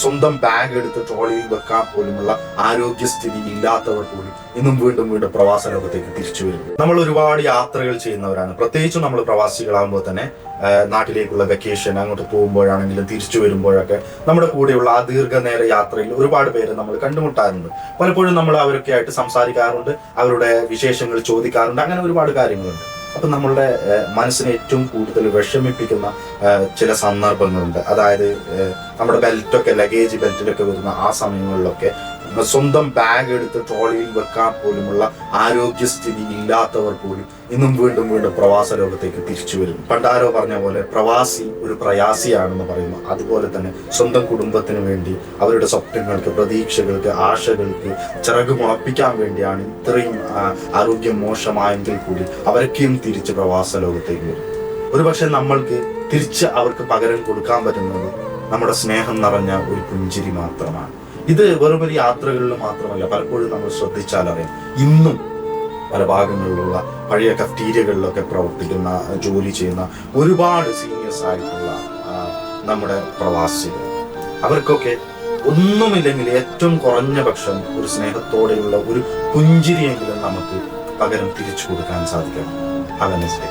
സ്വന്തം ബാഗ് എടുത്ത് ട്രോളിയിൽ വെക്കാൻ പോലുമുള്ള ആരോഗ്യസ്ഥിതി ഇല്ലാത്തവർ പോലും ഇന്നും വീണ്ടും വീണ്ടും പ്രവാസ ലോകത്തേക്ക് തിരിച്ചു വരുന്നു. നമ്മൾ ഒരുപാട് യാത്രകൾ ചെയ്യുന്നവരാണ്. പ്രത്യേകിച്ചും നമ്മൾ പ്രവാസികളാകുമ്പോൾ തന്നെ നാട്ടിലേക്കുള്ള വെക്കേഷൻ അങ്ങോട്ട് പോകുമ്പോഴാണെങ്കിലും തിരിച്ചു വരുമ്പോഴൊക്കെ നമ്മുടെ കൂടെയുള്ള ആ ദീർഘനേര യാത്രയിൽ ഒരുപാട് പേര് നമ്മൾ കണ്ടുമുട്ടാറുണ്ട്. പലപ്പോഴും നമ്മൾ അവരൊക്കെ ആയിട്ട് സംസാരിക്കാറുണ്ട്, അവരുടെ വിശേഷങ്ങൾ ചോദിക്കാറുണ്ട്, അങ്ങനെ ഒരുപാട് കാര്യങ്ങളുണ്ട്. അപ്പൊ നമ്മളുടെ മനസ്സിനെ ഏറ്റവും കൂടുതൽ വിഷമിപ്പിക്കുന്ന ചില സന്ദർഭങ്ങളുണ്ട്. അതായത് നമ്മുടെ ബെൽറ്റൊക്കെ, ലഗേജ് ബെൽറ്റിലൊക്കെ വരുന്ന ആ സമയങ്ങളിലൊക്കെ സ്വന്തം ബാഗ് എടുത്ത് ട്രോളിയിൽ വെക്കാൻ പോലുമുള്ള ആരോഗ്യസ്ഥിതി ഇല്ലാത്തവർ പോലും ഇന്നും വീണ്ടും വീണ്ടും പ്രവാസ ലോകത്തേക്ക് തിരിച്ചു വരും. പണ്ടാരോ പറഞ്ഞ പോലെ പ്രവാസി ഒരു പ്രയാസിയാണെന്ന് പറയുന്നു. അതുപോലെ തന്നെ സ്വന്തം കുടുംബത്തിന് വേണ്ടി, അവരുടെ സ്വപ്നങ്ങൾക്ക്, പ്രതീക്ഷകൾക്ക്, ആശകൾക്ക് ചിറക് മുളപ്പിക്കാൻ വേണ്ടിയാണ് ഇത്രയും ആരോഗ്യം മോശമായെങ്കിൽ കൂടി അവരൊക്കെയും തിരിച്ച് പ്രവാസ ലോകത്തേക്ക് വരും. ഒരുപക്ഷെ നമ്മൾക്ക് തിരിച്ച് അവർക്ക് പകരം കൊടുക്കാൻ പറ്റുന്നത് നമ്മുടെ സ്നേഹം നിറഞ്ഞ ഒരു പുഞ്ചിരി മാത്രമാണ്. ഇത് വെറും യാത്രകളിൽ മാത്രമല്ല, പലപ്പോഴും നമ്മൾ ശ്രദ്ധിച്ചാലറിയാം, ഇന്നും പല ഭാഗങ്ങളിലുള്ള പഴയ കഫ്റ്റീരിയകളിലൊക്കെ പ്രവർത്തിക്കുന്ന, ജോലി ചെയ്യുന്ന ഒരുപാട് സീനിയേഴ്സ് ആയിട്ടുള്ള നമ്മുടെ പ്രവാസികൾ, അവർക്കൊക്കെ ഒന്നുമില്ലെങ്കിൽ ഏറ്റവും കുറഞ്ഞ പക്ഷം ഒരു സ്നേഹത്തോടെയുള്ള ഒരു പുഞ്ചിരിയെങ്കിലും നമുക്ക് പകരം തിരിച്ചു കൊടുക്കാൻ സാധിക്കണം. Have A nice day.